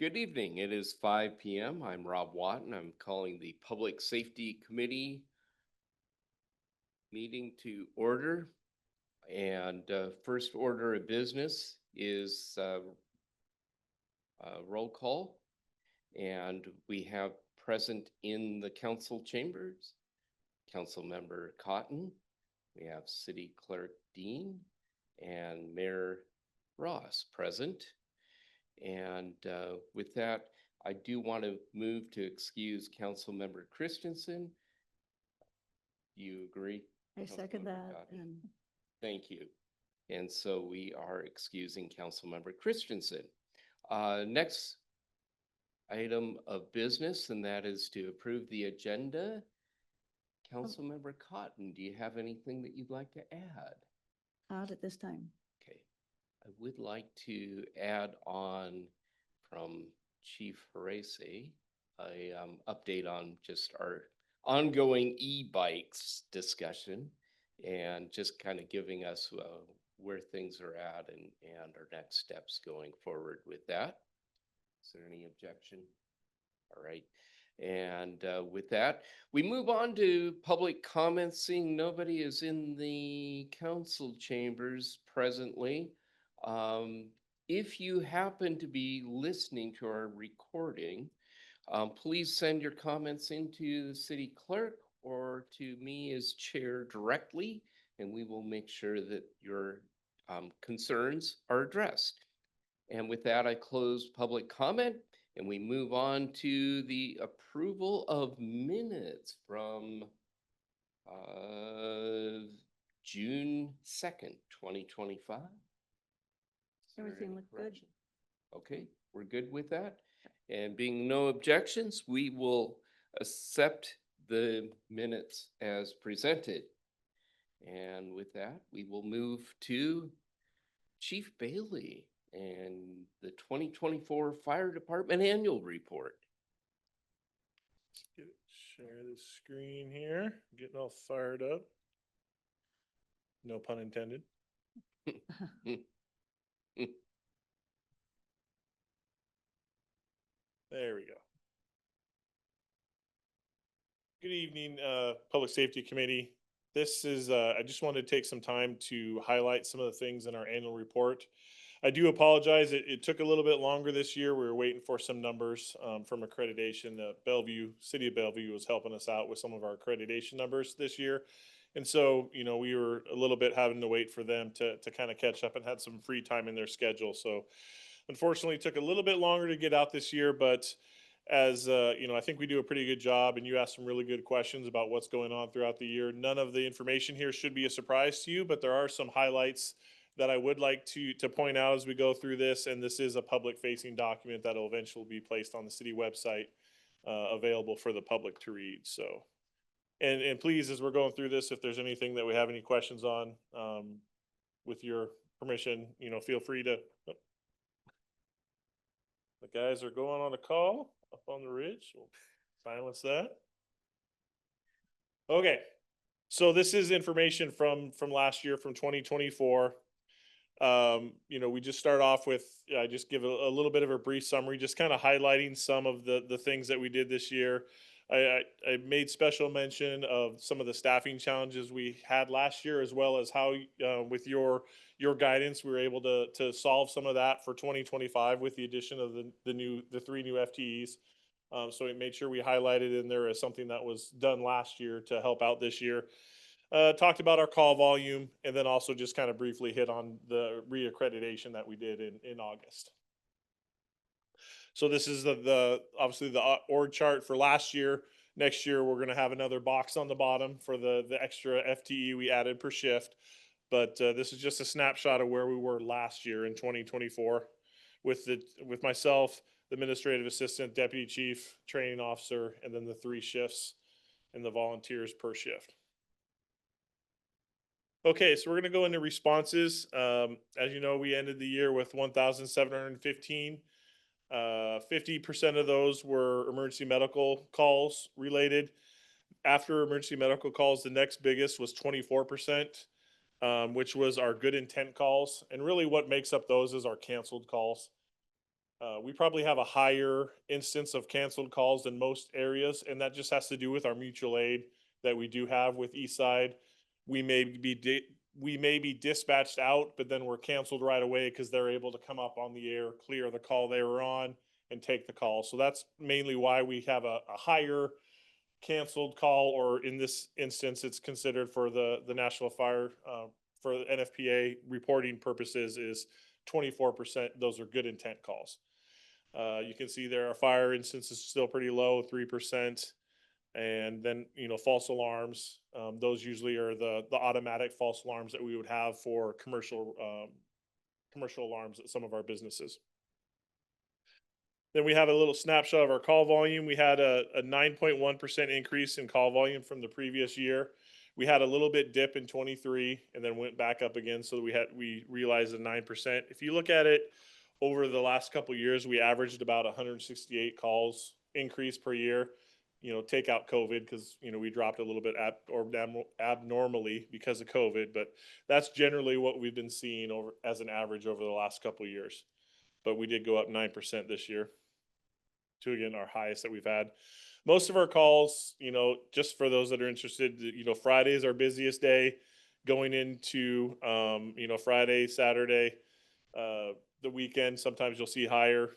Good evening. It is 5 p.m. I'm Rob Watt, and I'm calling the Public Safety Committee meeting to order. And first order of business is roll call. And we have present in the council chambers, Council Member Cotton. We have City Clerk Dean and Mayor Ross present. And with that, I do want to move to excuse Council Member Christensen. Do you agree? I second that. And thank you. And so we are excusing Councilmember Christensen. Next item of business, and that is to approve the agenda. Councilmember Cotton, do you have anything that you'd like to add? Not at this time. Okay. I would like to add on from Chief Harese, a update on just our ongoing e-bikes discussion and just kind of giving us where things are at and our next steps going forward with that. Is there any objection? All right. And with that, we move on to public comments. Seeing nobody is in the council chambers presently. If you happen to be listening to our recording, please send your comments into the city clerk or to me as chair directly, and we will make sure that your concerns are addressed. And with that, I close public comment and we move on to the approval of minutes from June 2nd, 2025. Everything looked good. Okay, we're good with that. And being no objections, we will accept the minutes as presented. And with that, we will move to Chief Bailey and the 2024 Fire Department Annual Report. Let's share the screen here, getting all fired up. No pun intended. There we go. Good evening, Public Safety Committee. This is, I just wanted to take some time to highlight some of the things in our annual report. I do apologize. It took a little bit longer this year. We were waiting for some numbers from accreditation. Bellevue, City of Bellevue was helping us out with some of our accreditation numbers this year. And so, you know, we were a little bit having to wait for them to kind of catch up and had some free time in their schedule. So unfortunately, it took a little bit longer to get out this year, but as you know, I think we do a pretty good job, and you asked some really good questions about what's going on throughout the year. None of the information here should be a surprise to you, but there are some highlights that I would like to point out as we go through this, and this is a public-facing document that will eventually be placed on the city website, available for the public to read. So, and please, as we're going through this, if there's anything that we have any questions on, with your permission, you know, feel free to. Oh, the guys are going on a call up on the ridge. We'll silence that. Okay, so this is information from last year, from 2024. You know, we just start off with, just give a little bit of a brief summary, just kind of highlighting some of the things that we did this year. I made special mention of some of the staffing challenges we had last year, as well as how, with your guidance, we were able to solve some of that for 2025 with the addition of the 3 new FTEs. So we made sure we highlighted in there as something that was done last year to help out this year. Talked about our call volume, and then also just kind of briefly hit on the reaccreditation that we did in August. So this is obviously the org chart for last year. Next year, we're going to have another box on the bottom for the extra FTE we added per shift. But this is just a snapshot of where we were last year in 2024 with myself, the administrative assistant, deputy chief, training officer, and then the 3 shifts and the volunteers per shift. Okay, so we're going to go into responses. As you know, we ended the year with 1,715. 50% of those were emergency medical calls related. After emergency medical calls, the next biggest was 24%, which was our good intent calls. And really what makes up those is our canceled calls. We probably have a higher instance of canceled calls than most areas, and that just has to do with our mutual aid that we do have with Eastside. We may be we may be dispatched out, but then we're canceled right away because they're able to come up on the air, clear the call they were on, and take the call. So that's mainly why we have a higher canceled call, or in this instance, it's considered for the National Fire for the NFPA reporting purposes is 24%. Those are good intent calls. You can see there, our fire instance is still pretty low, 3%. And then, false alarms, those usually are the automatic false alarms that we would have for commercial alarms at some of our businesses. Then we have a little snapshot of our call volume. We had a 9.1% increase in call volume from the previous year. We had a little bit dip in 23 and then went back up again. So we realized a 9%. If you look at it over the last couple of years, we averaged about 168 calls increase per year. Take out COVID because, we dropped a little bit abnormally because of COVID, but that's generally what we've been seeing over as an average over the last couple of years. But we did go up 9% this year to, again, our highest that we've had. Most of our calls, just for those that are interested, Friday is our busiest day going into, Friday, Saturday, the weekend. Sometimes you'll see higher.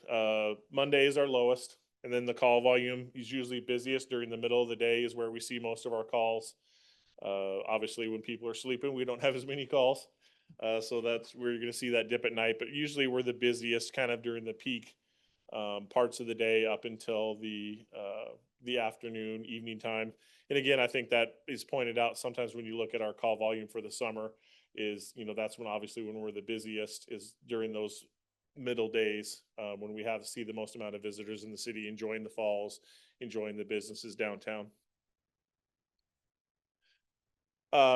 Monday is our lowest. And then the call volume is usually busiest during the middle of the day is where we see most of our calls. Obviously, when people are sleeping, we don't have as many calls. So that's where you're going to see that dip at night. But usually we're the busiest kind of during the peak parts of the day up until the afternoon, evening time. And again, I think that is pointed out sometimes when you look at our call volume for the summer is, that's when obviously when we're the busiest is during those middle days when we see the most amount of visitors in the city, enjoying the falls, enjoying the businesses downtown.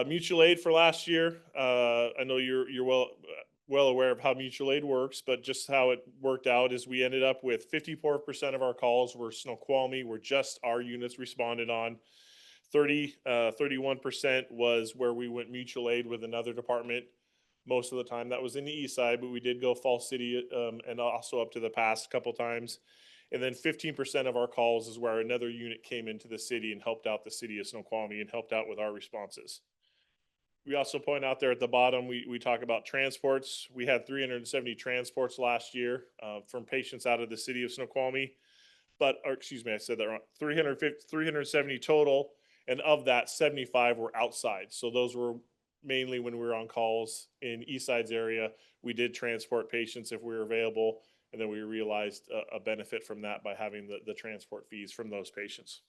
Mutual aid for last year. I know you're well aware of how mutual aid works, but just how it worked out is we ended up with 54% of our calls were Snoqualmie, were just our units responded on. 31% was where we went mutual aid with another department. Most of the time that was in the east side, but we did go Falls City and also up to the pass a couple times. And then 15% of our calls is where another unit came into the city and helped out the city of Snoqualmie and helped out with our responses. We also point out there at the bottom, we talk about transports. We had 370 transports last year from patients out of the city of Snoqualmie. Or excuse me, I said that wrong. 370 total, and of that, 75 were outside. So those were mainly when we were on calls in Eastside's area. We did transport patients if we were available, and then we realized a benefit from that by having the transport fees from those patients.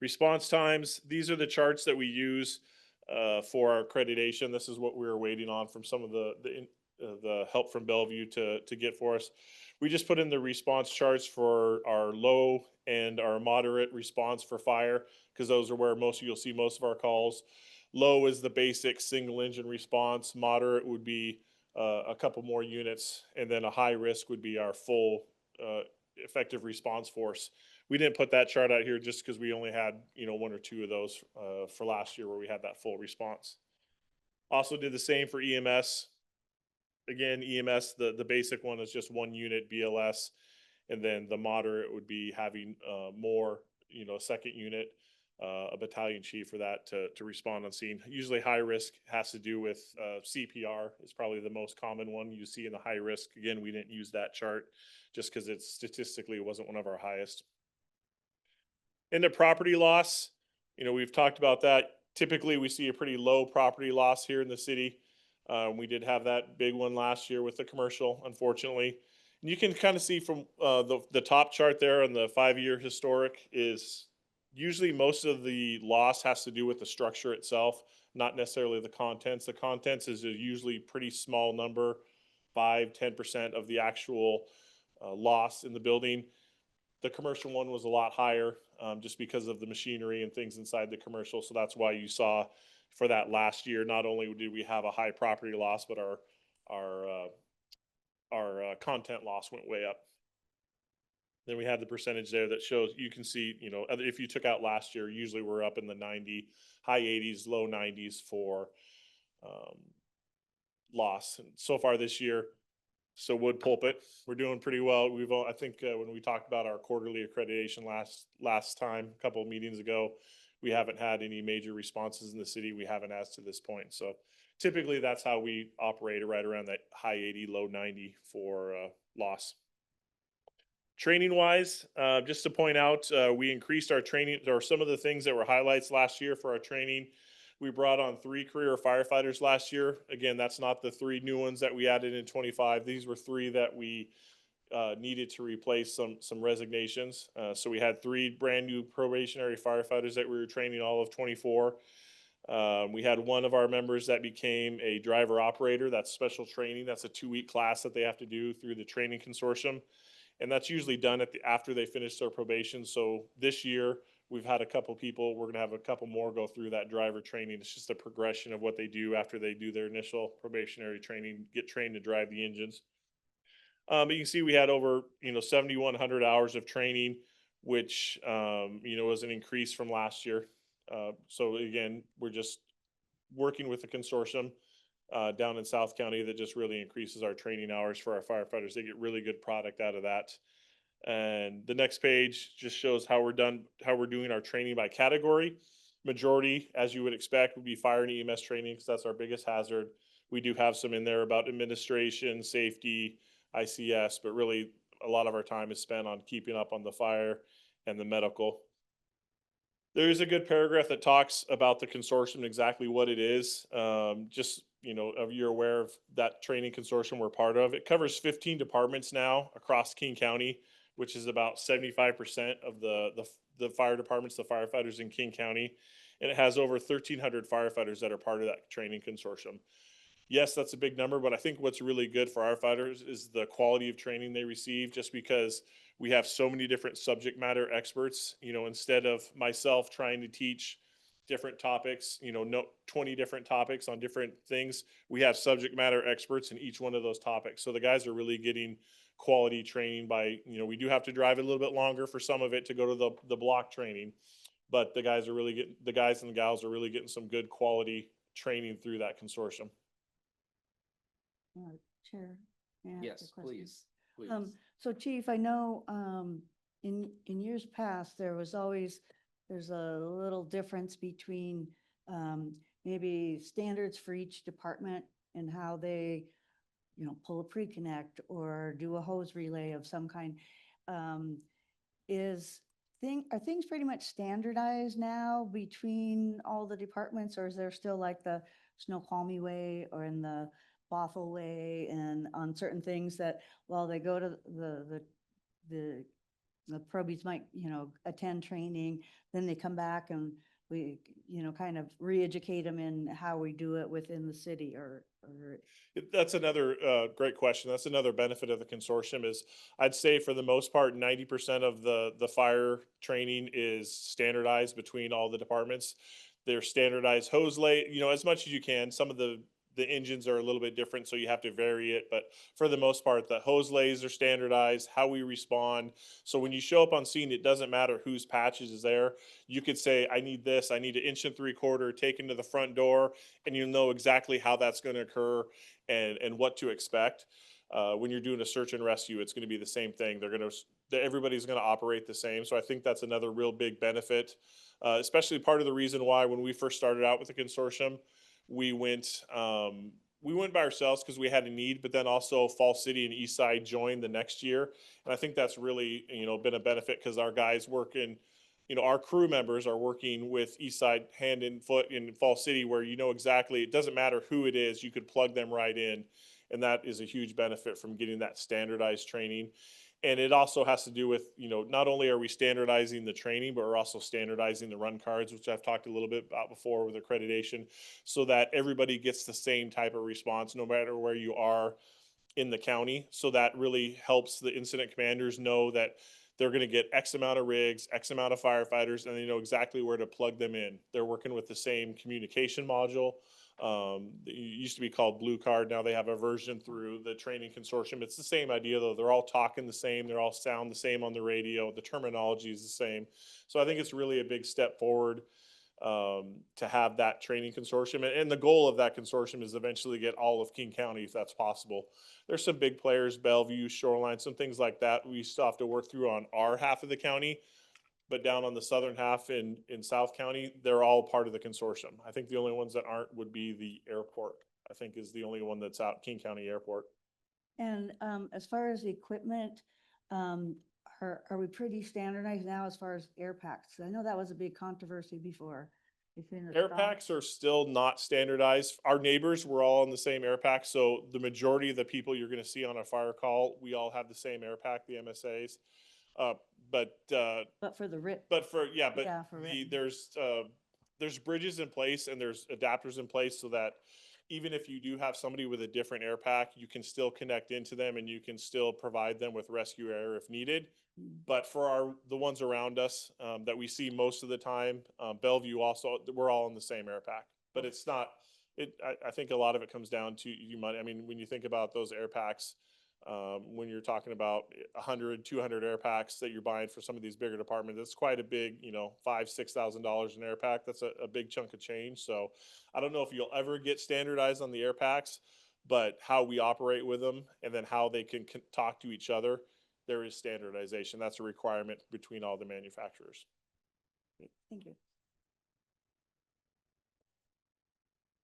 Response times, these are the charts that we use for our accreditation. This is what we were waiting on from some of the help from Bellevue to get for us. We just put in the response charts for our low and our moderate response for fire, because those are where you'll see most of our calls. Low is the basic single engine response. Moderate would be a couple more units, and then a high risk would be our full effective response force. We didn't put that chart out here just because we only had one or two of those for last year where we had that full response. Also did the same for EMS. Again, EMS, the basic one is just one unit BLS, and then the moderate would be having more, a second unit, a battalion chief for that to respond on scene. Usually high risk has to do with CPR is probably the most common one you see in the high risk. Again, we didn't use that chart just because it statistically wasn't one of our highest. In the property loss, we've talked about that. Typically, we see a pretty low property loss here in the city. We did have that big one last year with the commercial, unfortunately. And you can kind of see from the top chart there on the 5-year historic is usually most of the loss has to do with the structure itself, not necessarily the contents. The contents is a usually pretty small number, 5-10% of the actual loss in the building. The commercial one was a lot higher just because of the machinery and things inside the commercial. So that's why you saw for that last year, not only did we have a high property loss, but our content loss went way up. Then we had the percentage there that shows, you can see, if you took out last year, usually we're up in the high 80s, low 90s for loss. And so far this year, So wood pulpit, we're doing pretty well. I think when we talked about our quarterly accreditation last time, a couple of meetings ago, we haven't had any major responses in the city. We haven't as to this point. So typically that's how we operate, right around that high 80, low 90 for loss. Training wise, just to point out, we increased our training, or some of the things that were highlights last year for our training. We brought on 3 career firefighters last year. Again, that's not the 3 new ones that we added in 25. These were 3 that we needed to replace some resignations. So we had 3 brand new probationary firefighters that we were training all of 24. We had one of our members that became a driver operator. That's special training. That's a 2-week class that they have to do through the training consortium. And that's usually done after they finish their probation. So this year, we've had a couple people, we're gonna have a couple more go through that driver training. It's just a progression of what they do after they do their initial probationary training, get trained to drive the engines. But you can see we had over, 7,100 hours of training, which, was an increase from last year. So again, we're just working with the consortium down in South County that just really increases our training hours for our firefighters. They get really good product out of that. And the next page just shows how we're doing our training by category. Majority, as you would expect, would be fire and EMS training because that's our biggest hazard. We do have some in there about administration, safety, ICS, but really a lot of our time is spent on keeping up on the fire and the medical. There is a good paragraph that talks about the consortium, exactly what it is. Just, you're aware of that training consortium we're part of. It covers 15 departments now across King County, which is about 75% of the fire departments, the firefighters in King County. And it has over 1,300 firefighters that are part of that training consortium. Yes, that's a big number, but I think what's really good for our fighters is the quality of training they receive, just because we have so many different subject matter experts. Instead of myself trying to teach different topics, no 20 different topics on different things, we have subject matter experts in each one of those topics. So the guys are really getting quality training by, we do have to drive a little bit longer for some of it to go to the block training, but the guys and the gals are really getting some good quality training through that consortium. Chair. May I ask a Yes, question? please, please. So Chief, I know, in years past, there's a little difference between, maybe standards for each department and how they, pull a pre-connect or do a hose relay of some kind. Are things pretty much standardized now between all the departments, or is there still like the Snoqualmie way or in the Bothell way, and on certain things that while they go to the probies might, attend training, then they come back and we, kind of re-educate them in how we do it within the city or That's another great question. That's another benefit of the consortium is I'd say for the most part, 90% of the fire training is standardized between all the departments. They're standardized hose lay, as much as you can. Some of the engines are a little bit different, so you have to vary it. But for the most part, the hose lays are standardized, how we respond. So when you show up on scene, it doesn't matter whose patches is there. You could say, I need this, I need an 1 3/4 taken to the front door, and you know exactly how that's going to occur and what to expect. When you're doing a search and rescue, it's going to be the same thing. Everybody's going to operate the same. So I think that's another real big benefit, especially part of the reason why when we first started out with the consortium, we went by ourselves because we had a need, but then also Fall City and East Side joined the next year. And I think that's really, been a benefit because our guys working, our crew members are working with East Side hand and foot in Fall City, where exactly, it doesn't matter who it is, you could plug them right in. And that is a huge benefit from getting that standardized training. And it also has to do with, not only are we standardizing the training, but we're also standardizing the run cards, which I've talked a little bit about before with accreditation, so that everybody gets the same type of response, no matter where you are in the county. So that really helps the incident commanders know that they're going to get X amount of rigs, X amount of firefighters, and they know exactly where to plug them in. They're working with the same communication module. It used to be called Blue Card. Now they have a version through the training consortium. It's the same idea though. They're all talking the same. They're all sound the same on the radio. The terminology is the same. So I think it's really a big step forward to have that training consortium. And the goal of that consortium is eventually get all of King County if that's possible. There's some big players, Bellevue, Shoreline, some things like that we still have to work through on our half of the county. But down on the southern half in South County, they're all part of the consortium. I think the only ones that aren't would be the airport, I think is the only one that's out, King County Airport. And as far as the equipment, um, are we pretty standardized now as far as air packs? I know that was a big controversy before. Between the Air stock- packs are still not standardized. Our neighbors were all on the same air pack, so the majority of the people you're gonna see on a fire call, we all have the same air pack, the MSAs. Uh, but, But for the RIT, but for, yeah, but Yeah, for written. there's bridges in place and there's adapters in place so that even if you do have somebody with a different air pack, you can still connect into them and you can still provide them with rescue air if needed. But for the ones around us, that we see most of the time, Bellevue also, we're all in the same air pack. But it's not, I think a lot of it comes down to, I mean, when you think about those air packs, when you're talking about 100, 200 air packs that you're buying for some of these bigger departments, that's quite a big, $5,000-$6,000 an air pack. That's a big chunk of change. So I don't know if you'll ever get standardized on the air packs, but how we operate with them and then how they can talk to each other, there is standardization. That's a requirement between all the manufacturers. thank you.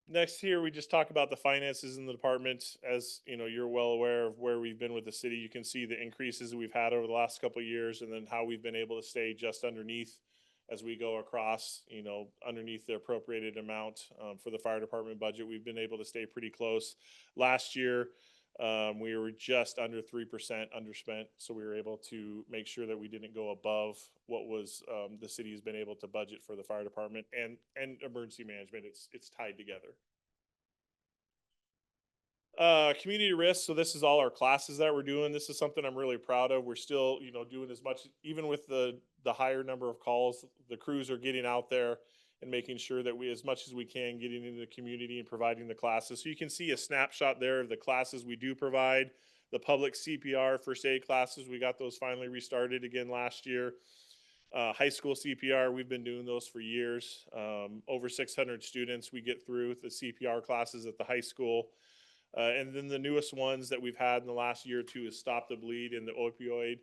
Next here, we just talk about the finances in the department. As you know, you're well aware of where we've been with the city. You can see the increases we've had over the last couple of years and then how we've been able to stay just underneath as we go across, underneath the appropriated amount for the fire department budget. We've been able to stay pretty close. Last year, we were just under 3% underspent, so we were able to make sure that we didn't go above what was the city has been able to budget for the fire department and emergency management. It's tied together. Community risk. So this is all our classes that we're doing. This is something I'm really proud of. We're still, doing as much, even with the higher number of calls, the crews are getting out there and making sure that we, as much as we can, getting into the community and providing the classes. So you can see a snapshot there of the classes we do provide. The public CPR first aid classes, we got those finally restarted again last year. High school CPR, we've been doing those for years. Over 600 students we get through the CPR classes at the high school. And then the newest ones that we've had in the last year or two is Stop the Bleed and the opioid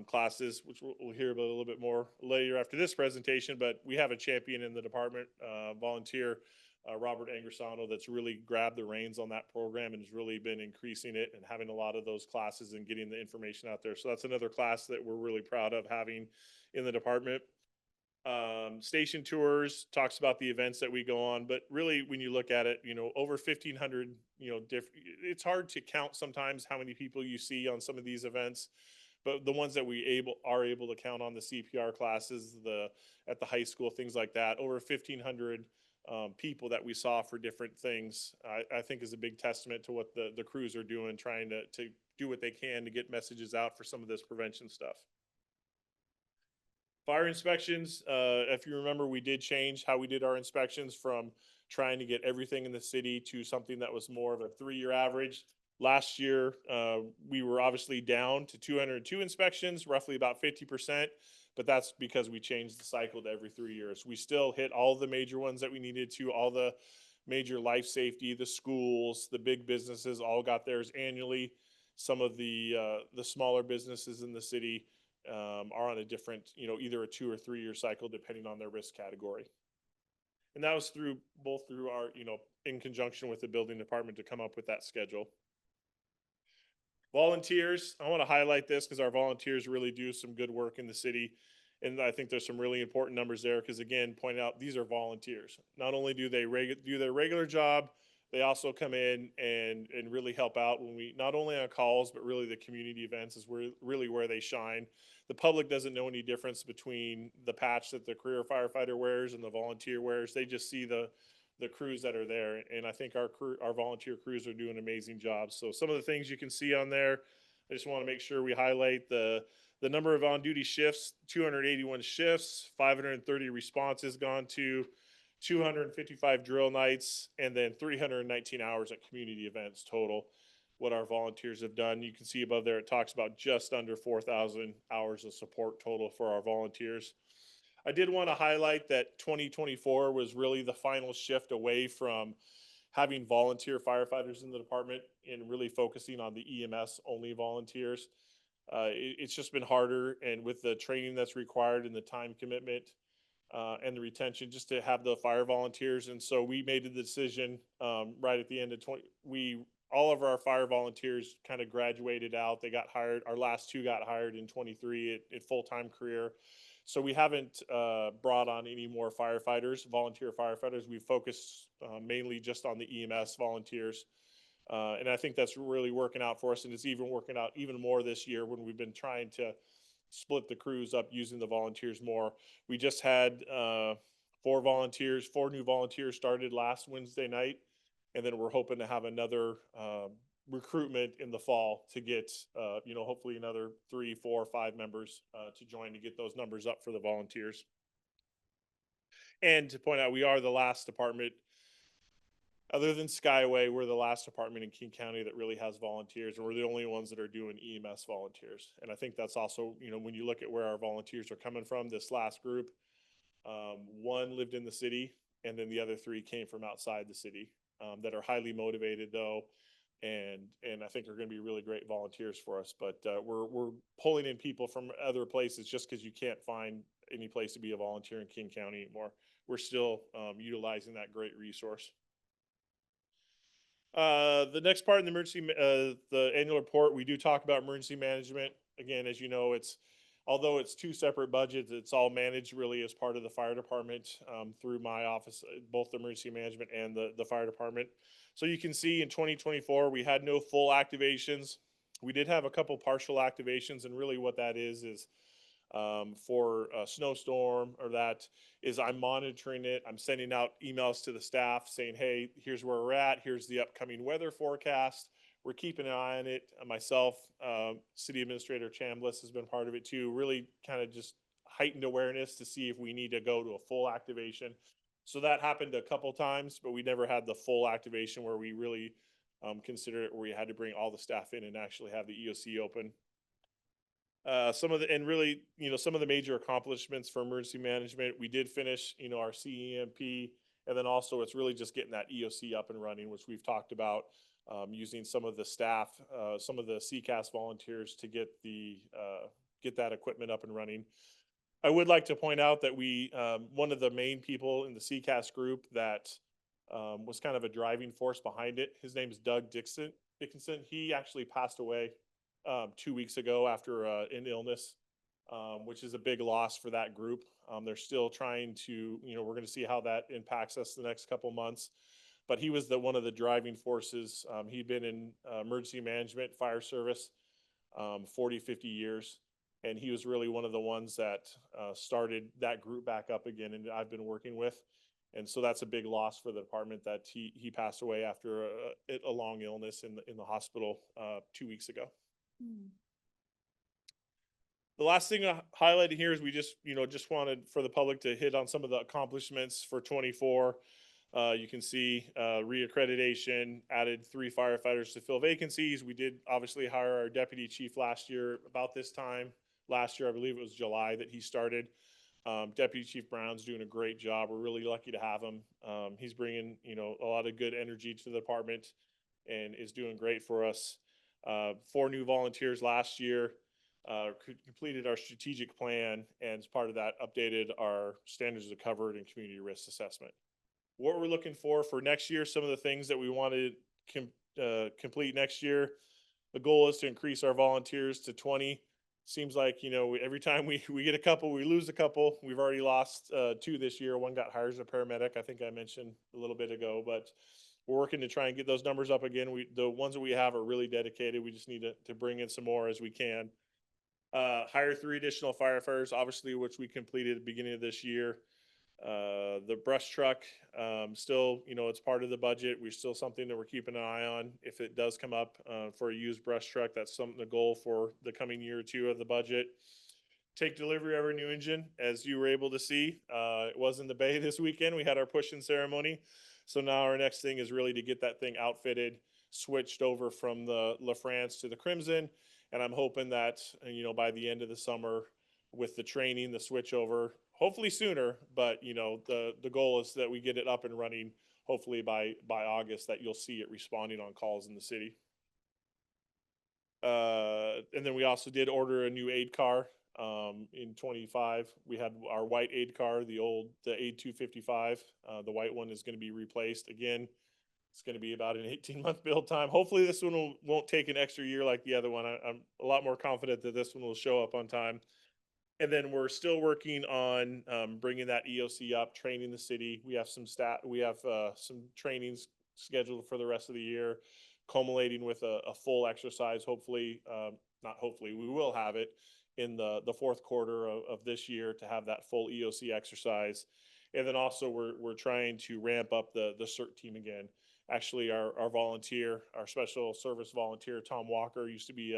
classes, which we'll hear about a little bit more later after this presentation. But we have a champion in the department, volunteer, Robert Angersano, that's really grabbed the reins on that program and has really been increasing it and having a lot of those classes and getting the information out there. So that's another class that we're really proud of having in the department. Station tours talks about the events that we go on, but really when you look at it, over 1,500, it's hard to count sometimes how many people you see on some of these events, but the ones that we are able to count on, the CPR classes, at the high school, things like that, over 1,500 people that we saw for different things, I think is a big testament to what the crews are doing, trying to do what they can to get messages out for some of this prevention stuff. Fire inspections, if you remember, we did change how we did our inspections from trying to get everything in the city to something that was more of a 3-year average. Last year, we were obviously down to 202 inspections, roughly about 50%, but that's because we changed the cycle to every 3 years. We still hit all the major ones that we needed to, all the major life safety, the schools, the big businesses all got theirs annually. Some of the smaller businesses in the city are on a different, either a 2 or 3 year cycle, depending on their risk category. And that was both through our, in conjunction with the building department to come up with that schedule. Volunteers, I want to highlight this because our volunteers really do some good work in the city. And I think there's some really important numbers there because, again, point out these are volunteers. Not only do they do their regular job, they also come in and really help out when we, not only on calls, but really the community events is really where they shine. The public doesn't know any difference between the patch that the career firefighter wears and the volunteer wears. They just see the crews that are there. And I think our volunteer crews are doing amazing jobs. So some of the things you can see on there, I just want to make sure we highlight the number of on-duty shifts, 281 shifts, 530 responses gone to, 255 drill nights, and then 319 hours at community events total, what our volunteers have done. You can see above there, it talks about just under 4,000 hours of support total for our volunteers. I did want to highlight that 2024 was really the final shift away from having volunteer firefighters in the department and really focusing on the EMS only volunteers. It's just been harder, and with the training that's required and the time commitment and the retention, just to have the fire volunteers. And so we made the decision right at the end of 20. All of our fire volunteers kind of graduated out. They got hired. Our last two got hired in 23 at full time career. So we haven't brought on any more firefighters, volunteer firefighters. We focus mainly just on the EMS volunteers. And I think that's really working out for us. And it's even working out even more this year when we've been trying to split the crews up using the volunteers more. We just had 4 new volunteers started last Wednesday night. And then we're hoping to have another recruitment in the fall to get, hopefully another 3, 4, 5 members to join to get those numbers up for the volunteers. And to point out, we are the last department, other than Skyway, we're the last department in King County that really has volunteers, and we're the only ones that are doing EMS volunteers. And I think that's also, when you look at where our volunteers are coming from, this last group, 1 lived in the city, and then the other 3 came from outside the city, that are highly motivated though, and I think are going to be really great volunteers for us. But we're pulling in people from other places just because you can't find any place to be a volunteer in King County anymore. We're still utilizing that great resource. The next part in the the annual report, we do talk about emergency management. Again, as you know, although it's 2 separate budgets, it's all managed really as part of the fire department through my office, both the emergency management and the fire department. So you can see in 2024, we had no full activations. We did have a couple partial activations, and really what that is for a snowstorm or that is I'm monitoring it. I'm sending out emails to the staff saying, hey, here's where we're at. Here's the upcoming weather forecast. We're keeping an eye on it. Myself, City Administrator Chambliss has been part of it too, really kind of just heightened awareness to see if we need to go to a full activation. So that happened a couple times, but we never had the full activation where we really considered it, where we had to bring all the staff in and actually have the EOC open. Some of the major accomplishments for emergency management, we did finish, our CEMP, and then also it's really just getting that EOC up and running, which we've talked about, using some of the staff, some of the CCAS volunteers to get that equipment up and running. I would like to point out that one of the main people in the CCAS group that was kind of a driving force behind it, his name is Doug Dickinson. He actually passed away 2 weeks ago after an illness, which is a big loss for that group. They're still trying to, we're going to see how that impacts us the next couple months. But he was one of the driving forces. He'd been in emergency management, fire service, 40, 50 years. And he was really one of the ones that started that group back up again, and I've been working with. And so that's a big loss for the department that he passed away after a long illness in the hospital 2 weeks ago. The last thing I highlighted here is we just wanted for the public to hit on some of the accomplishments for 24. You can see reaccreditation, added 3 firefighters to fill vacancies. We did obviously hire our deputy chief last year about this time. Last year, I believe it was July that he started. Deputy Chief Brown's doing a great job. We're really lucky to have him. He's bringing, a lot of good energy to the department and is doing great for us. 4 new volunteers last year, completed our strategic plan, and as part of that, updated our standards of covered and community risk assessment. What we're looking for next year, some of the things that we want to complete next year, the goal is to increase our volunteers to 20. Seems like, every time we get a couple, we lose a couple. We've already lost 2 this year. 1 got hired as a paramedic, I think I mentioned a little bit ago, but we're working to try and get those numbers up again. The ones that we have are really dedicated. We just need to bring in some more as we can. Hire 3 additional firefighters, obviously, which we completed at the beginning of this year. The brush truck, still, it's part of the budget. We're still something that we're keeping an eye on. If it does come up for a used brush truck, that's the goal for the coming year or 2 of the budget. Take delivery of our new engine. As you were able to see, it was in the bay this weekend. We had our push-in ceremony. So now our next thing is really to get that thing outfitted, switched over from the La France to the Crimson. And I'm hoping that, by the end of the summer with the training, the switch over, hopefully sooner, but the goal is that we get it up and running hopefully by August, that you'll see it responding on calls in the city. And then we also did order a new aid car in 25. We had our white aid car, the aid 255. The white one is going to be replaced again. It's going to be about an 18-month build time. Hopefully this one won't take an extra year like the other one. I'm a lot more confident that this one will show up on time. And then we're still working on bringing that EOC up, training the city. We have some some trainings scheduled for the rest of the year, culminating with a full exercise. Hopefully, not hopefully, we will have it in the fourth quarter of this year to have that full EOC exercise. And then also we're trying to ramp up the CERT team again. Actually, our volunteer, our special service volunteer, Tom Walker, used to be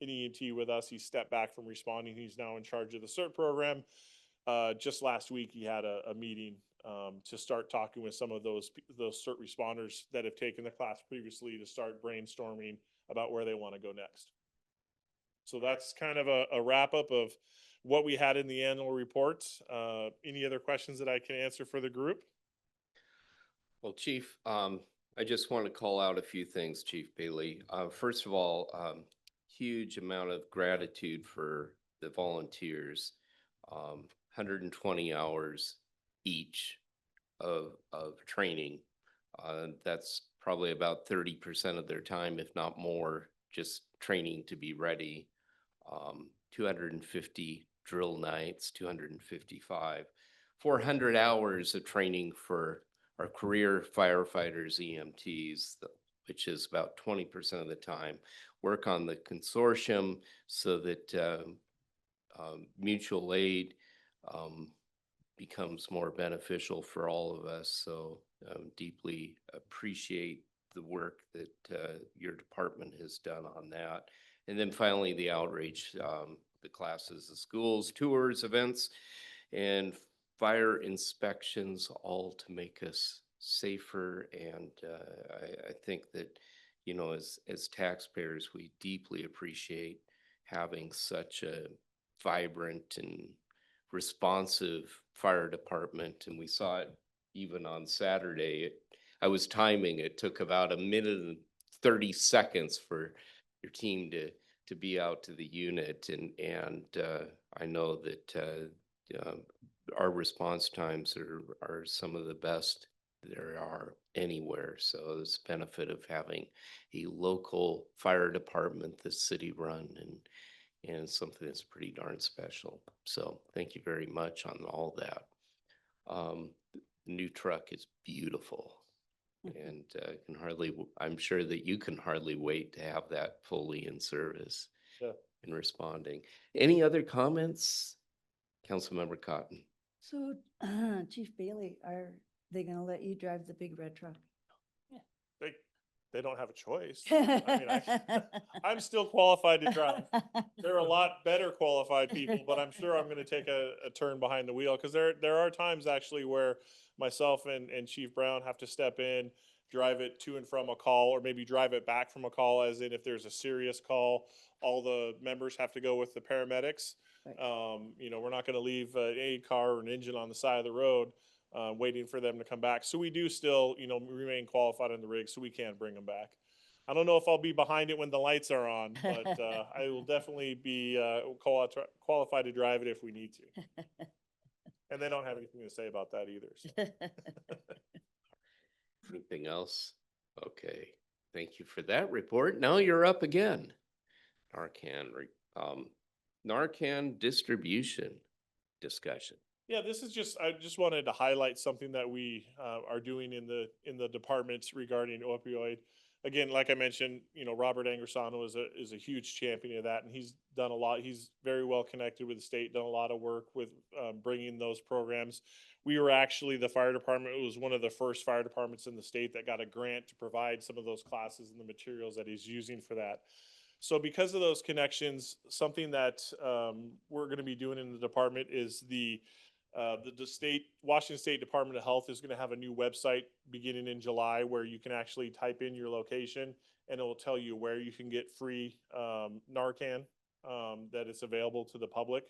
an EMT with us. He stepped back from responding. He's now in charge of the CERT program. Just last week, he had a meeting to start talking with some of those CERT responders that have taken the class previously to start brainstorming about where they want to go next. So that's kind of a wrap up of what we had in the annual report. Any other questions that I can answer for the group? Well, Chief, I just want to call out a few things, Chief Bailey. First of all, huge amount of gratitude for the volunteers. 120 hours each of training. That's probably about 30% of their time, if not more, just training to be ready. 250 drill nights, 255, 400 hours of training for our career firefighters, EMTs, which is about 20% of the time. Work on the consortium so that mutual aid becomes more beneficial for all of us. So deeply appreciate the work that your department has done on that. And then finally, the outreach, the classes, the schools, tours, events, and fire inspections, all to make us safer. And I think that, as taxpayers, we deeply appreciate having such a vibrant and responsive fire department. And we saw it even on Saturday. I was timing, it took about 1 minute and 30 seconds for your team to be out to the unit. And I know that our response times are some of the best there are anywhere. So it's benefit of having a local fire department that's city run and something that's pretty darn special. So thank you very much on all that. The new truck is beautiful. And I'm sure that you can hardly wait to have that fully in service. Yeah. And responding. Any other comments? Councilmember Cotton. So, Chief Bailey, are they gonna let you drive the big red truck? They don't have a choice. I'm still qualified to drive. There are a lot better qualified people, but I'm sure I'm going to take a turn behind the wheel, because there are times actually where myself and Chief Brown have to step in, drive it to and from a call, or maybe drive it back from a call, as in if there's a serious call, all the members have to go with the paramedics. Right. We're not going to leave an aid car or an engine on the side of the road waiting for them to come back. So we do still, remain qualified on the rig, so we can bring them back. I don't know if I'll be behind it when the lights are on, but I will definitely be qualified to drive it if we need to. And they don't have anything to say about that either. So. Anything else? Okay. Thank you for that report. Now you're up again. Narcan distribution discussion. Yeah, I just wanted to highlight something that we are doing in the departments regarding opioid. Again, like I mentioned, Robert Angersano is a huge champion of that, and he's done a lot. He's very well connected with the state, done a lot of work with bringing those programs. We were actually, the fire department was one of the first fire departments in the state that got a grant to provide some of those classes and the materials that he's using for that. So because of those connections, something that we're going to be doing in the department is the Washington State Department of Health is going to have a new website beginning in July, where you can actually type in your location and it will tell you where you can get free Narcan that is available to the public.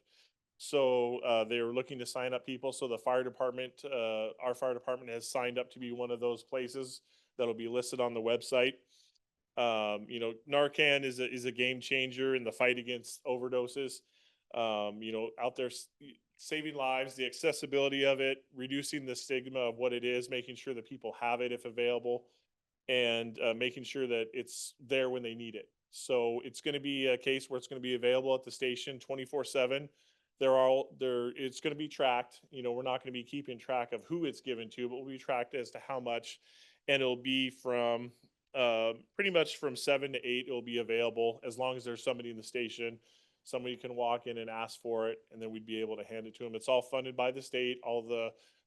So they were looking to sign up people. So the fire department, our fire department has signed up to be one of those places that'll be listed on the website. Narcan is a game changer in the fight against overdoses. Out there saving lives, the accessibility of it, reducing the stigma of what it is, making sure that people have it if available, and making sure that it's there when they need it. So it's going to be a case where it's going to be available at the station 24/7. It's going to be tracked. We're not going to be keeping track of who it's given to, but we'll be tracked as to how much, and it'll be from pretty much from 7 to 8. It'll be available as long as there's somebody in the station. Somebody can walk in and ask for it, and then we'd be able to hand it to them. It's all funded by the state.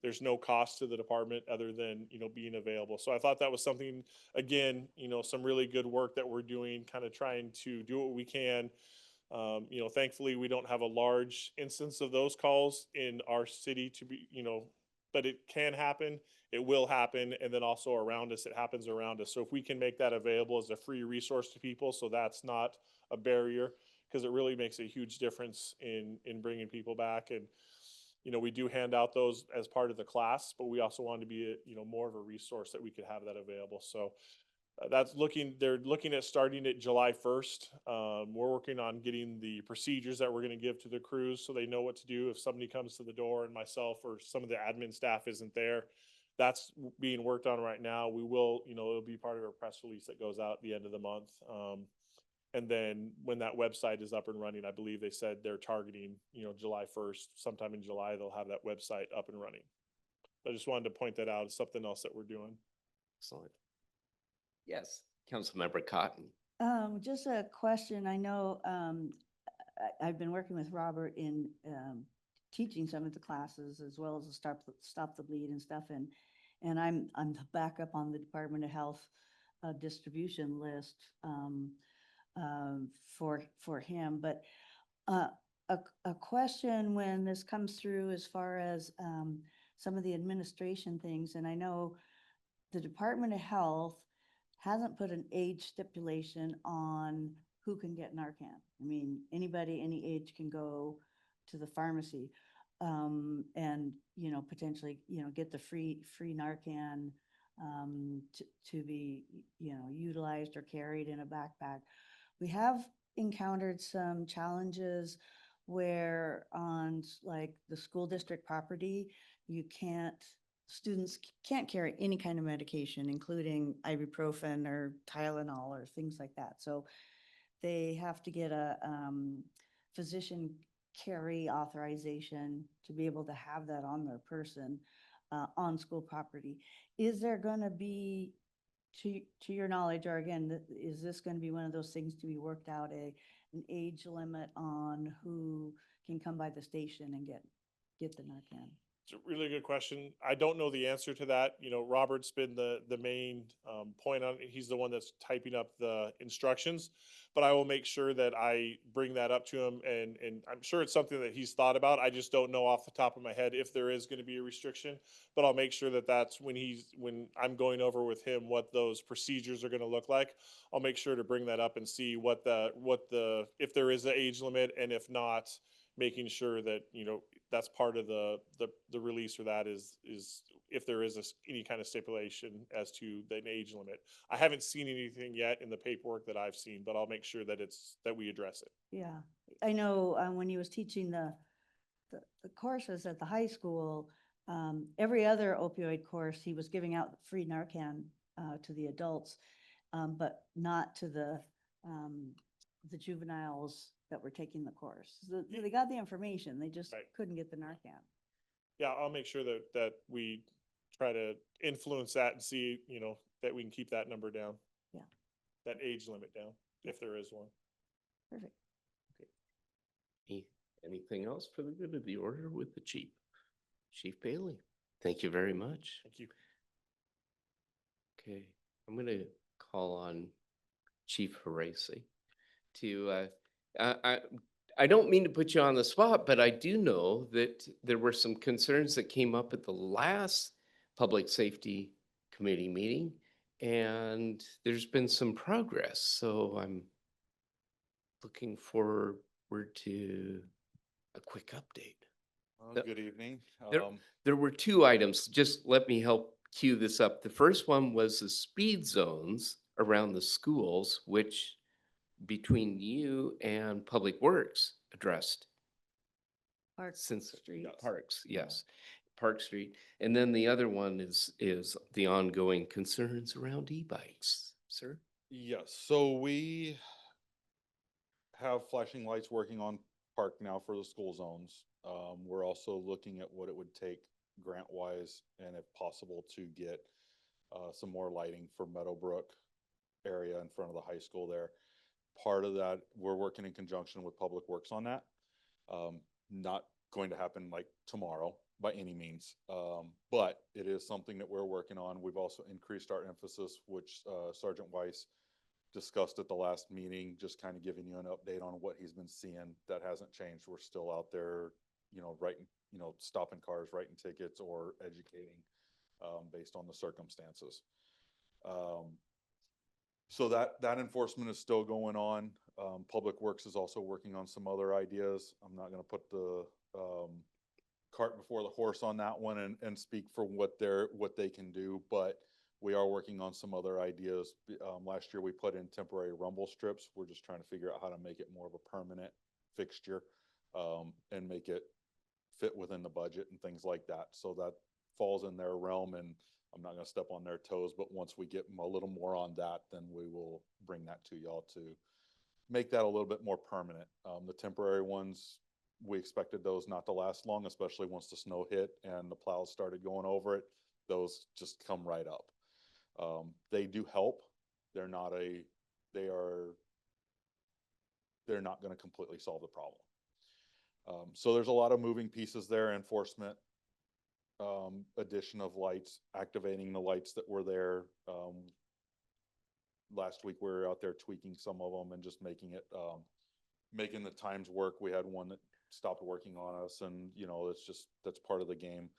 There's no cost to the department other than being available. So I thought that was something, again, some really good work that we're doing, kind of trying to do what we can. Thankfully, we don't have a large instance of those calls in our city but it can happen. It will happen. And then also around us, it happens around us. So if we can make that available as a free resource to people, so that's not a barrier, because it really makes a huge difference in bringing people back. And, we do hand out those as part of the class, but we also want to be, more of a resource that we could have that available. So they're looking at starting it July 1st. We're working on getting the procedures that we're going to give to the crews so they know what to do if somebody comes to the door and myself or some of the admin staff isn't there. That's being worked on right now. We will, it'll be part of a press release that goes out at the end of the month. And then when that website is up and running, I believe they said they're targeting, July 1st, sometime in July, they'll have that website up and running. I just wanted to point that out as something else that we're doing. Excellent. Yes, Councilmember Cotton. Just a question. I know, I've been working with Robert in, teaching some of the classes as well as the Stop the Bleed and stuff. And I'm the backup on the Department of Health, distribution list, for him. But, a question when this comes through as far as, some of the administration things, and I know the Department of Health hasn't put an age stipulation on who can get Narcan. I mean, anybody, any age can go to the pharmacy, and, potentially, get the free Narcan, to be, utilized or carried in a backpack. We have encountered some challenges where on like the school district property, students can't carry any kind of medication, including ibuprofen or Tylenol or things like that. So they have to get a physician carry authorization to be able to have that on their person, on school property. Is there going to be, to your knowledge, or again, is this going to be one of those things to be worked out, an age limit on who can come by the station and get the Narcan? It's a really good question. I don't know the answer to that. Robert's been the main point on it. He's the one that's typing up the instructions, but I will make sure that I bring that up to him, and I'm sure it's something that he's thought about. I just don't know off the top of my head if there is going to be a restriction, but I'll make sure that that's when I'm going over with him what those procedures are going to look like. I'll make sure to bring that up and see if there is an age limit, and if not, making sure that that's part of the release, or that is if there is any kind of stipulation as to the age limit. I haven't seen anything yet in the paperwork that I've seen, but I'll make sure that we address it. Yeah, I know, when he was teaching the courses at the high school, every other opioid course, he was giving out free Narcan, to the adults, but not to the juveniles that were taking the course. So they got the information, they just Right. couldn't get the Narcan. Yeah, I'll make sure that we try to influence that and see, that we can keep that number down. Yeah. That age limit down, if there is one. Perfect. Anything else for the good of the order with the chief? Chief Bailey, thank you very much. Thank you. Okay, I'm going to call on Chief Haracy to, I don't mean to put you on the spot, but I do know that there were some concerns that came up at the last Public Safety Committee meeting, and there's been some progress. So I'm looking forward to a quick update. Well, The- good evening. There, there were two items. Just let me help cue this up. The first one was the speed zones around the schools, which between you and Public Works addressed. Park Since Street. Parks, Yeah. yes, Park Street. And then the other one is the ongoing concerns around e-bikes, sir. Yes, so we have flashing lights working on park now for the school zones. We're also looking at what it would take grant wise and if possible to get some more lighting for Meadowbrook area in front of the high school there. Part of that, we're working in conjunction with Public Works on that. Not going to happen like tomorrow by any means. But it is something that we're working on. We've also increased our emphasis, which Sergeant Weiss discussed at the last meeting, just kind of giving you an update on what he's been seeing. That hasn't changed. We're still out there, writing, stopping cars, writing tickets or educating based on the circumstances. So that enforcement is still going on. Public Works is also working on some other ideas. I'm not gonna put the cart before the horse on that one and speak for what they can do, but we are working on some other ideas. Last year we put in temporary rumble strips. We're just trying to figure out how to make it more of a permanent fixture, and make it fit within the budget and things like that. So that falls in their realm, and I'm not gonna step on their toes, but once we get a little more on that, then we will bring that to y'all to make that a little bit more permanent. The temporary ones, we expected those not to last long, especially once the snow hit and the plows started going over it. Those just come right up. They do help. They're not gonna completely solve the problem. So there's a lot of moving pieces there, enforcement, addition of lights, activating the lights that were there. Last week we were out there tweaking some of them and just making the times work. We had one that stopped working on us, and that's part of the game,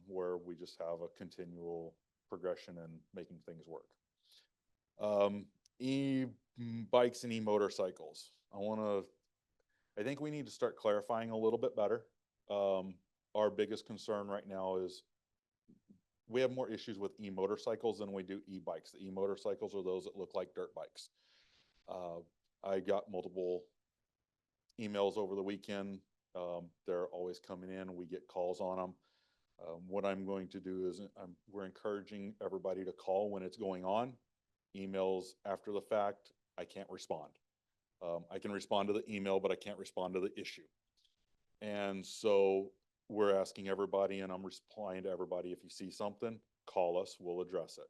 where we just have a continual progression in making things work. E-bikes and e-motorcycles. I think we need to start clarifying a little bit better. Our biggest concern right now is we have more issues with e-motorcycles than we do e-bikes. The e-motorcycles are those that look like dirt bikes. I got multiple emails over the weekend. They're always coming in. We get calls on them. What I'm going to do is we're encouraging everybody to call when it's going on. Emails after the fact, I can't respond. I can respond to the email, but I can't respond to the issue. And so we're asking everybody, and I'm replying to everybody, if you see something, call us, we'll address it.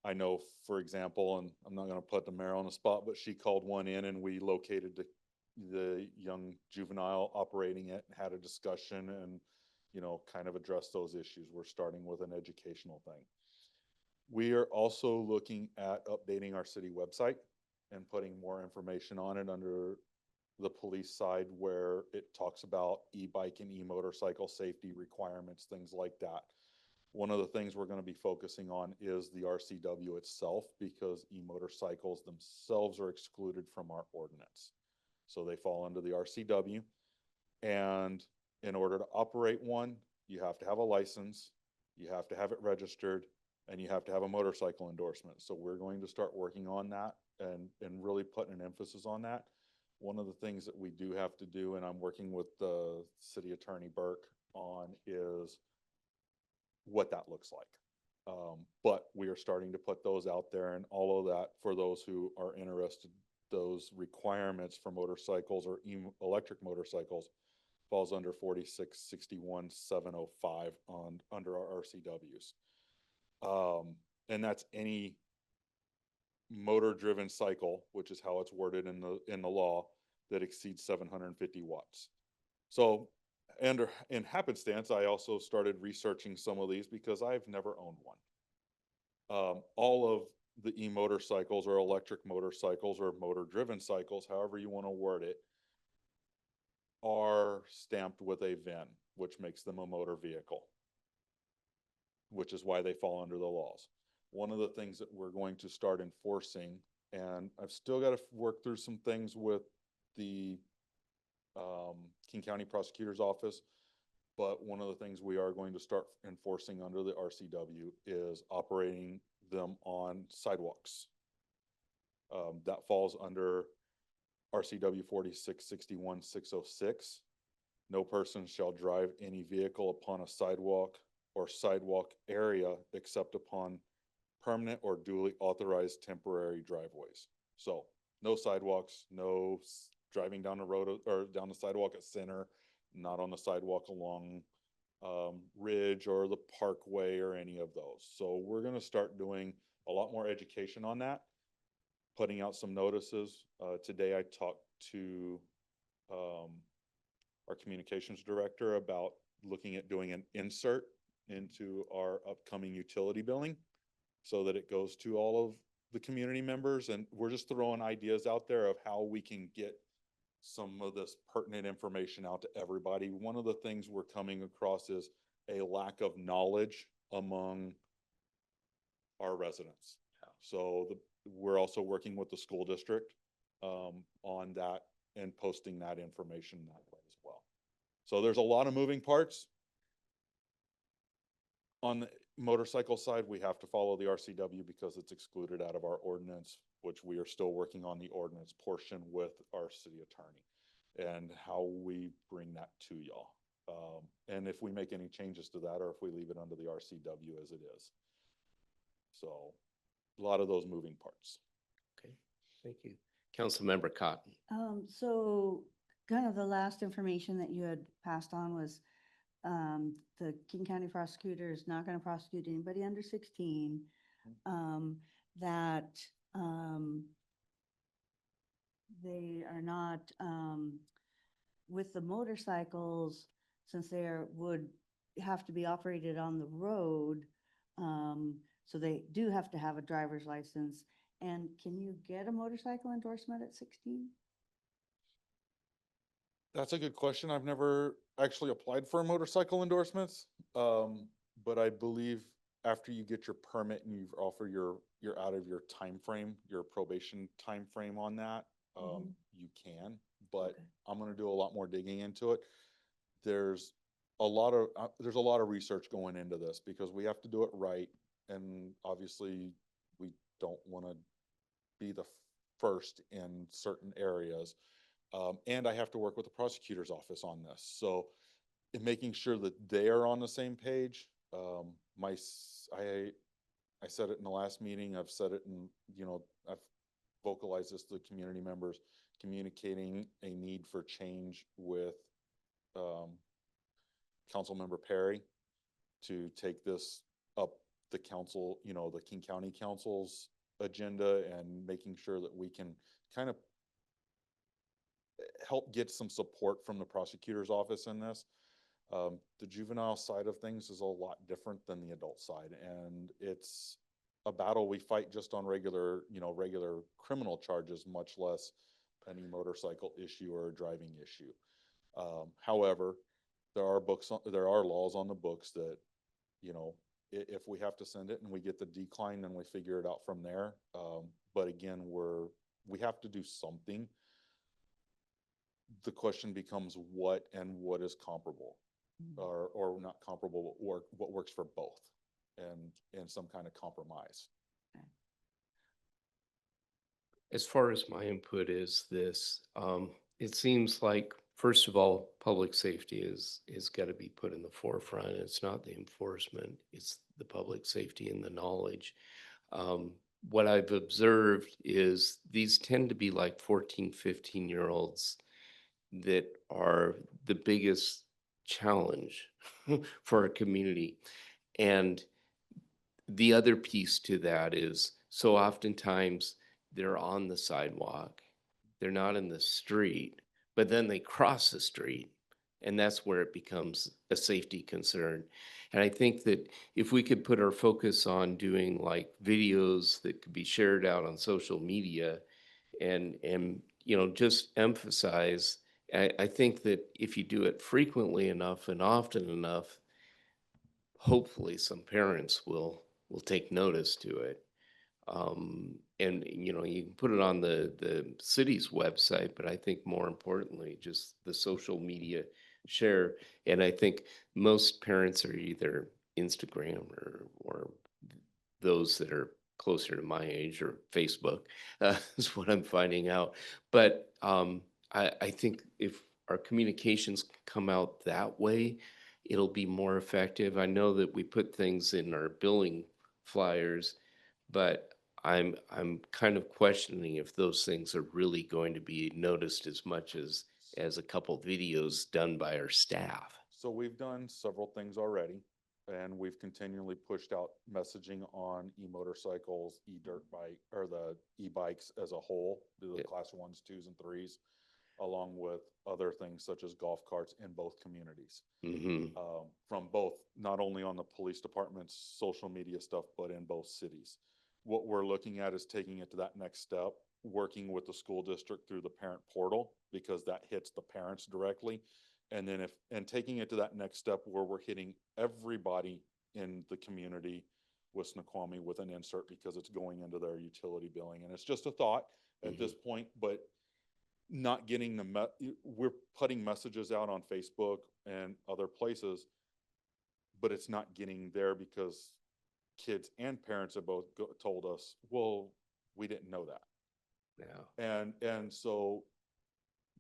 I know, for example, and I'm not going to put the mayor on the spot, but she called one in and we located the young juvenile operating it and had a discussion and, kind of addressed those issues. We're starting with an educational thing. We are also looking at updating our city website and putting more information on it under the police side, where it talks about e-bike and e-motorcycle safety requirements, things like that. One of the things we're going to be focusing on is the RCW itself, because e-motorcycles themselves are excluded from our ordinance. So they fall under the RCW. And in order to operate one, you have to have a license, you have to have it registered, and you have to have a motorcycle endorsement. So we're going to start working on that and really putting an emphasis on that. One of the things that we do have to do, and I'm working with the city attorney Burke on, is what that looks like. But we are starting to put those out there, and all of that, for those who are interested, those requirements for motorcycles or electric motorcycles falls under 4661-705 under our RCWs. And that's any motor driven cycle, which is how it's worded in the law, that exceeds 750 watts. So, and in happenstance, I also started researching some of these because I've never owned one. All of the e-motorcycles or electric motorcycles or motor driven cycles, however you want to word it, are stamped with a VIN, which makes them a motor vehicle, which is why they fall under the laws. One of the things that we're going to start enforcing, and I've still got to work through some things with the King County Prosecutor's Office. But one of the things we are going to start enforcing under the RCW is operating them on sidewalks. That falls under RCW 4661-606. No person shall drive any vehicle upon a sidewalk or sidewalk area except upon permanent or duly authorized temporary driveways. So no sidewalks, no driving down the road or down the sidewalk at Center, not on the sidewalk along Ridge or the Parkway or any of those. So we're going to start doing a lot more education on that, putting out some notices. Today I talked to our communications director about looking at doing an insert into our upcoming utility billing so that it goes to all of the community members. And we're just throwing ideas out there of how we can get some of this pertinent information out to everybody. One of the things we're coming across is a lack of knowledge among our residents. Yeah. So we're also working with the school district on that and posting that information that way as well. So there's a lot of moving parts. On the motorcycle side, we have to follow the RCW because it's excluded out of our ordinance, which we are still working on the ordinance portion with our city attorney and how we bring that to y'all. And if we make any changes to that or if we leave it under the RCW as it is. So a lot of those moving parts. Okay, thank you. Councilmember Cotton. So kind of the last information that you had passed on was the King County prosecutor is not going to prosecute anybody under 16. That they are not with the motorcycles, since they would have to be operated on the road. So they do have to have a driver's license. And can you get a motorcycle endorsement at 16? That's a good question. I've never actually applied for motorcycle endorsements. But I believe after you get your permit and you've offered you're out of your time frame, your probation time frame on that, you can, but Okay. I'm going to do a lot more digging into it. There's a lot of research going into this because we have to do it right. And obviously we don't want to be the first in certain areas. And I have to work with the prosecutor's office on this. So in making sure that they are on the same page, I said it in the last meeting, I've said it in, I've vocalized this to the community members, communicating a need for change with Councilmember Perry to take this up the council, the King County Council's agenda and making sure that we can kind of help get some support from the prosecutor's office in this. The juvenile side of things is a lot different than the adult side, and it's a battle we fight just on regular criminal charges, much less any motorcycle issue or a driving issue. However, there are laws on the books that, if we have to send it and we get the decline, then we figure it out from there. But again, we have to do something. The question becomes what is comparable, or not comparable, but what works for both, and some kind of compromise. As far as my input is this, it seems like, first of all, public safety is got to be put in the forefront. It's not the enforcement, it's the public safety and the knowledge. What I've observed is these tend to be like 14, 15-year-olds that are the biggest challenge for our community. And the other piece to that is, so oftentimes they're on the sidewalk, they're not in the street, but then they cross the street, and that's where it becomes a safety concern. And I think that if we could put our focus on doing like videos that could be shared out on social media and just emphasize, I think that if you do it frequently enough and often enough, hopefully some parents will take notice to it. and you know, you can put it on the city's website, but I think more importantly, just the social media share. And I think most parents are either Instagram or those that are closer to my age or Facebook, is what I'm finding out. But I think if our communications come out that way, it'll be more effective. I know that we put things in our billing flyers, but I'm kind of questioning if those things are really going to be noticed as much as a couple videos done by our staff. So we've done several things already, and we've continually pushed out messaging on e-motorcycles, e-dirt bike, or the e-bikes as a whole, the Yeah. class ones, twos, and threes, along with other things such as golf carts in both communities. Hmm. From both, not only on the police department's social media stuff, but in both cities. What we're looking at is taking it to that next step, working with the school district through the parent portal, because that hits the parents directly. And then and taking it to that next step where we're hitting everybody in the community with Snoqualmie with an insert, because it's going into their utility billing. And it's just a thought at this point, but not getting we're putting messages out on Facebook and other places, but it's not getting there because kids and parents have both told us, well, we didn't know that. Yeah. And so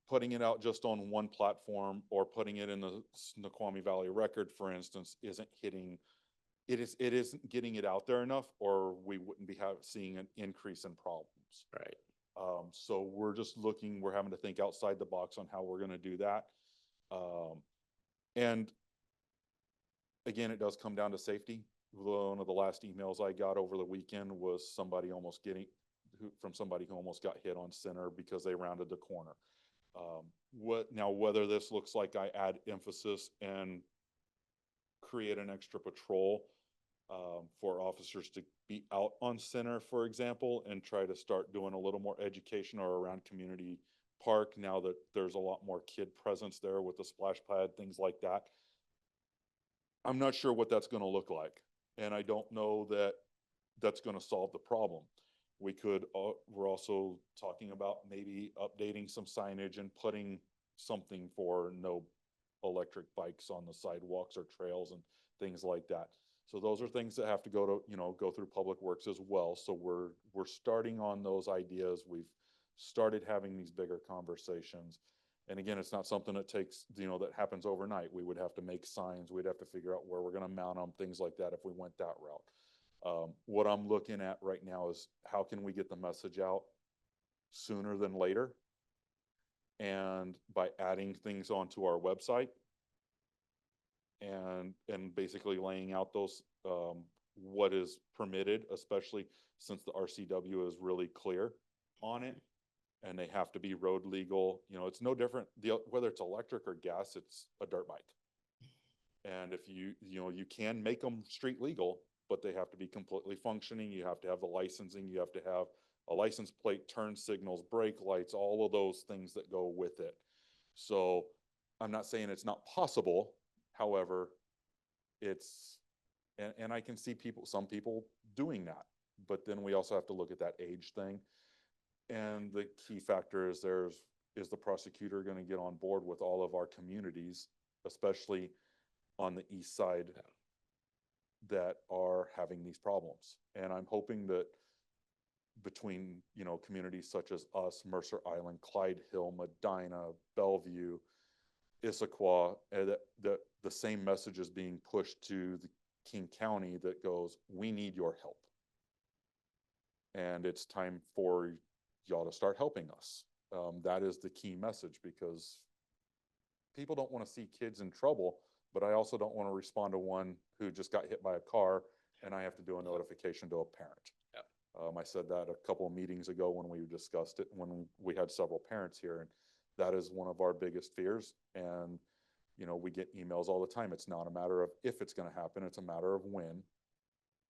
putting it out just on one platform or putting it in the Snoqualmie Valley Record, for instance, isn't hitting, it isn't getting it out there enough, or we wouldn't be seeing an increase in problems. Right. So we're just looking, we're having to think outside the box on how we're gonna do that. And again, it does come down to safety. One of the last emails I got over the weekend was somebody from somebody who almost got hit on center because they rounded the corner. Whether this looks like I add emphasis and create an extra patrol for officers to be out on center, for example, and try to start doing a little more education or around community park now that there's a lot more kid presence there with the splash pad, things like that. I'm not sure what that's going to look like. And I don't know that that's going to solve the problem. We're also talking about maybe updating some signage and putting something for no electric bikes on the sidewalks or trails and things like that. So those are things that have to go through Public Works as well. So we're starting on those ideas. We've started having these bigger conversations. And again, it's not something that takes, that happens overnight. We would have to make signs. We'd have to figure out where we're going to mount them, things like that if we went that route. What I'm looking at right now is how can we get the message out sooner than later? And by adding things onto our website and basically laying out those, what is permitted, especially since the RCW is really clear on it. And they have to be road legal. It's no different, whether it's electric or gas, it's a dirt bike. And if you can make them street legal, but they have to be completely functioning. You have to have the licensing, you have to have a license plate, turn signals, brake lights, all of those things that go with it. So I'm not saying it's not possible. However, and I can see some people doing that, but then we also have to look at that age thing. And the key factor is is the prosecutor going to get on board with all of our communities, especially on the east side, that are having these problems. And I'm hoping that between, communities such as us, Mercer Island, Clyde Hill, Medina, Bellevue, Issaquah, that the same message is being pushed to the King County that goes, we need your help. And it's time for y'all to start helping us. That is the key message, because people don't want to see kids in trouble, but I also don't want to respond to one who just got hit by a car and I have to do a notification to a parent. I said that a couple of meetings ago when we discussed it, when we had several parents here, and that is one of our biggest fears. And, we get emails all the time. It's not a matter of if it's going to happen, it's a matter of when.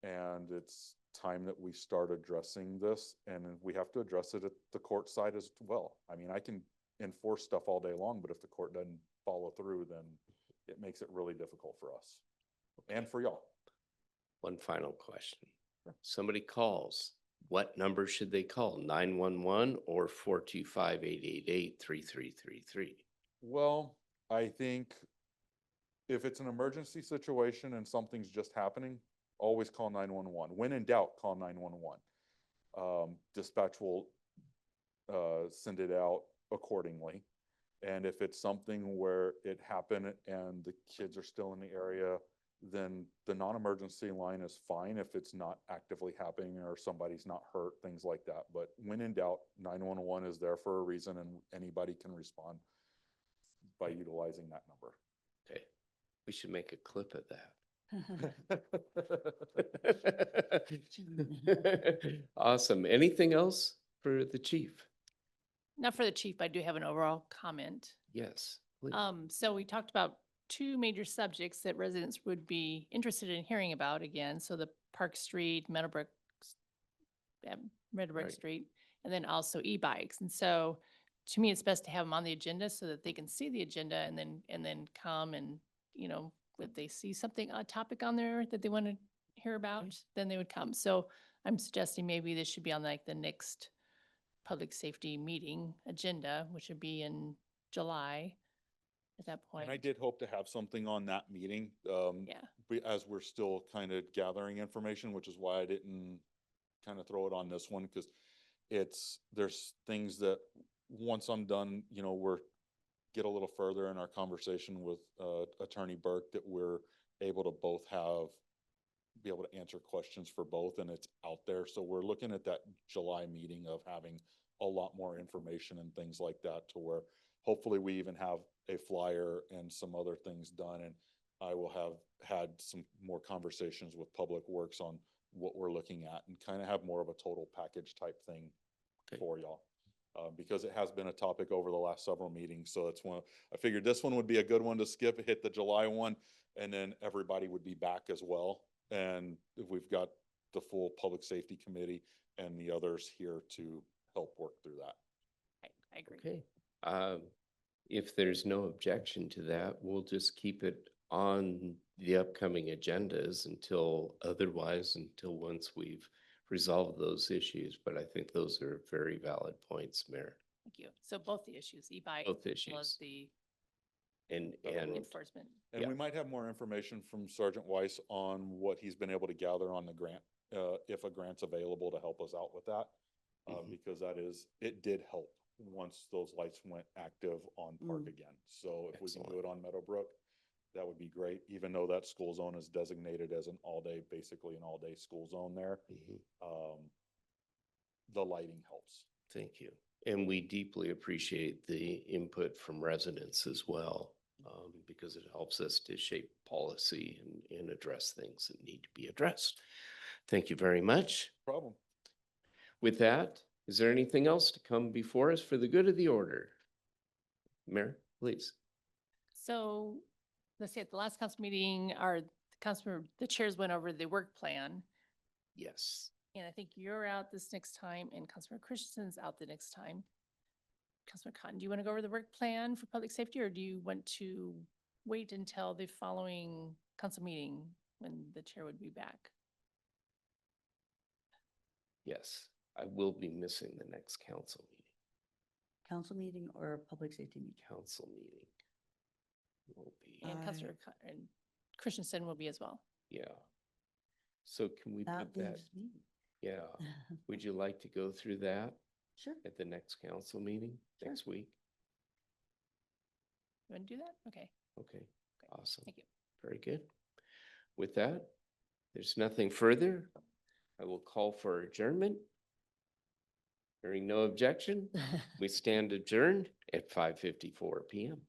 And it's time that we start addressing this, and we have to address it at the court side as well. I mean, I can enforce stuff all day long, but if the court doesn't follow through, then it makes it really difficult for us and for y'all. One final question. Sure. Somebody calls what number should they call? 911 or 425-888-3333? Well, I think if it's an emergency situation and something's just happening, always call 911. When in doubt, call 911. Dispatch will send it out accordingly. And if it's something where it happened and the kids are still in the area, then the non-emergency line is fine if it's not actively happening or somebody's not hurt, things like that. But when in doubt, 911 is there for a reason and anybody can respond by utilizing that number. Okay, we should make a clip of that. Awesome. Anything else for the chief? Not for the chief, but I do have an overall comment. Yes, please. So we talked about two major subjects that residents would be interested in hearing about again. So the Park Street, Meadowbrook Right. Street, and then also e-bikes. And so to me, it's best to have them on the agenda so that they can see the agenda and then come and, you know, if they see something, a topic on there that they want to hear about, then they would come. So I'm suggesting maybe this should be on like the next public safety meeting agenda, which would be in July at that point. And I did hope to have something on that meeting, Yeah, as we're still kind of gathering information, which is why I didn't kind of throw it on this one, because there's things that, once I'm done, you know, get a little further in our conversation with Attorney Burke, that we're able to be able to answer questions for both, and it's out there. So we're looking at that July meeting of having a lot more information and things like that, to where hopefully we even have a flyer and some other things done. And I will have had some more conversations with Public Works on what we're looking at, and kind of have more of a total package type thing Okay. for y'all. Because it has been a topic over the last several meetings. So it's one, I figured this one would be a good one to skip, hit the July one, and then everybody would be back as well. And we've got the full Public Safety Committee and the others here to help work through that. I agree. Okay. If there's no objection to that, we'll just keep it on the upcoming agendas until once we've resolved those issues. But I think those are very valid points, Mayor. Thank you. So both the issues, e-bike. Both as well as issues. the And enforcement. And Yeah. we might have more information from Sergeant Weiss on what he's been able to gather on the grant, if a grant's available to help us out with that. Mhm. Because it did help once those lights went active on Park again. So if we can do Excellent. it on Meadowbrook, that would be great, even though that school zone is designated as basically an all-day school zone there. Mhm. The lighting helps. Thank you. And we deeply appreciate the input from residents as well, because it helps us to shape policy and address things that need to be addressed. Thank you very much. Problem. With that, is there anything else to come before us for the good of the order? Mayor, please. So let's see, at the last council meeting, the chairs went over the work plan. Yes. And I think you're out this next time and Councilmember Christensen's out the next time. Councilmember Cotton, do you want to go over the work plan for public safety, or do you want to wait until the following council meeting when the chair would be back? Yes, I will be missing the next council meeting. Council meeting or public safety meeting? Council meeting will be, And and Christensen will be as well. yeah. So can we That put that? leaves me. Yeah. Would you like to go through that Sure. at the next council meeting Sure. next week? You want to do that? Okay, Okay, awesome. thank you. Very good. With that, there's nothing further. I will call for adjournment. Hearing no objection, we stand adjourned at 5:54 PM.